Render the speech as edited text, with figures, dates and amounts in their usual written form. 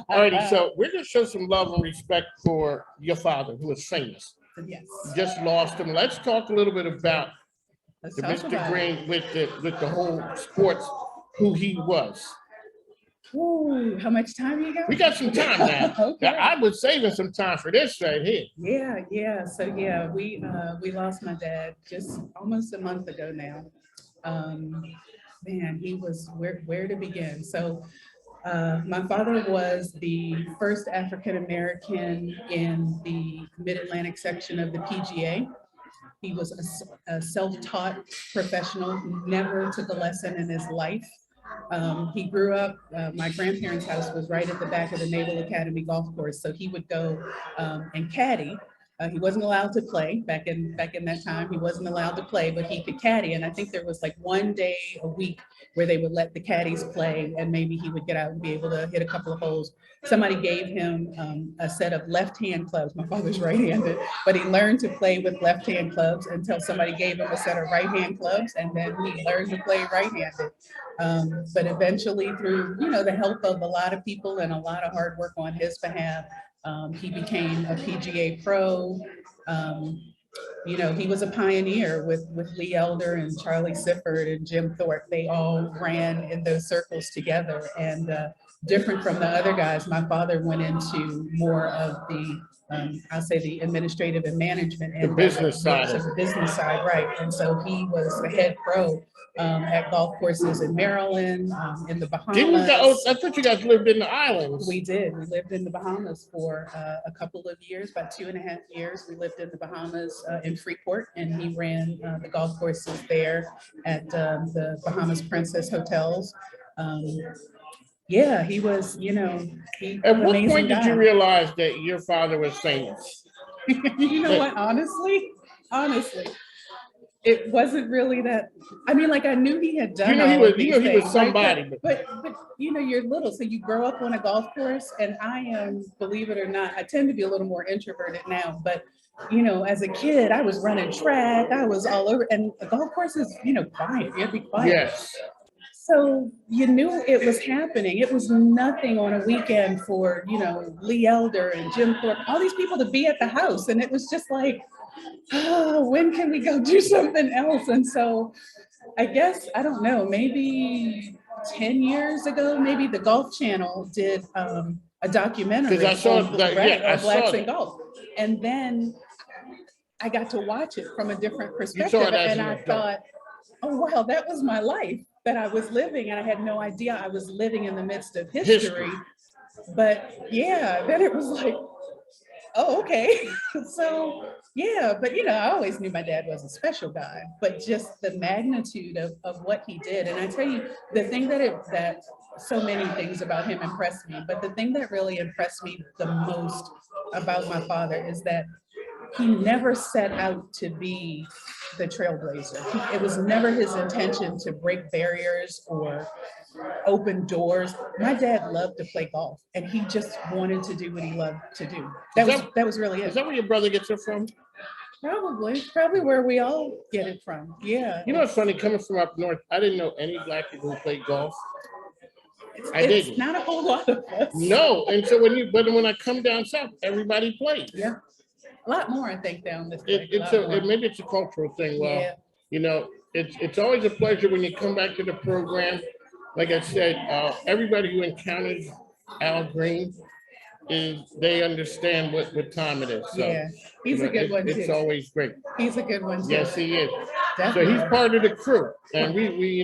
righty, so we're gonna show some love and respect for your father, who is famous. Yes. You just lost him. Let's talk a little bit about Let's the talk Mr. about it. Green with the whole sports, who he was. Ooh, how much time you got? We got some time now. Okay. I was saving some time for this right here. Yeah. So yeah, we lost my dad just almost a month ago now. Man, he was where to begin. So my father was the first African American in the Mid-Atlantic section of the PGA. He was a self-taught professional who never took a lesson in his life. He grew up, my grandparents' house was right at the back of the Naval Academy golf course. So he would go and caddy. He wasn't allowed to play back in that time. He wasn't allowed to play, but he could caddy. And I think there was like one day a week where they would let the caddies play, and maybe he would get out and be able to hit a couple of holes. Somebody gave him a set of left-hand clubs. My father's right-handed, but he learned to play with left-hand clubs until somebody gave him a set of right-hand clubs, and then he learned to play right-handed. But eventually, through the help of a lot of people and a lot of hard work on his behalf, he became a PGA pro. He was a pioneer with Lee Elder and Charlie Sifford and Jim Thorpe. They all ran in those circles together. And different from the other guys, my father went into more of the I'll say the administrative and management and the business side. So the business side, right? And so he was the head pro at golf courses in Maryland, in the Bahamas. I thought you guys lived in the islands. We did. We lived in the Bahamas for a couple of years, about 2.5 years. We lived in the Bahamas in Freeport, and he ran the golf courses there at the Bahamas Princess Hotels. Yeah, he was, At what point did you realize that your father was famous? You know what? Honestly, it wasn't really that. I mean, like I knew he had done. He was somebody. Right? But you're little, so you grow up on a golf course, and I am, believe it or not, I tend to be a little more introverted now, but. As a kid, I was running track. I was all over, and the golf course is, quiet. You have to be quiet. Yes. So you knew it was happening. It was nothing on a weekend for, Lee Elder and Jim Thorpe, all these people to be at the house. And it was just like, oh, when can we go do something else? And so I guess, I don't know, maybe 10 years ago, maybe the Golf Channel did a documentary on Blacks in Golf. And then I got to watch it from a different perspective. And I thought, oh, wow, that was my life that I was living, and I had no idea I was living in the midst of history. But yeah, then it was like, oh, okay. So yeah, but I always knew my dad was a special guy, but just the magnitude of what he did. And I tell you, the thing that so many things about him impressed me, but the thing that really impressed me the most about my father is that he never set out to be the trailblazer. It was never his intention to break barriers or open doors. My dad loved to play golf, and he just wanted to do what he loved to do. That was really it. Is that where your brother gets it from? Probably where we all get it from. Yeah. It's funny, coming from up north, I didn't know any black people who played golf. It's not a whole lot of us. No, and so when I come down south, everybody plays. Yeah. A lot more, I think, down this way. Maybe it's a cultural thing. Well, yeah. It's always a pleasure when you come back to the program. Like I said, everybody who encounters Al Green they understand what time it is. So, yeah, he's a good one too. It's always great. He's a good one too. Yes, he is. Definitely. So he's part of the crew, and we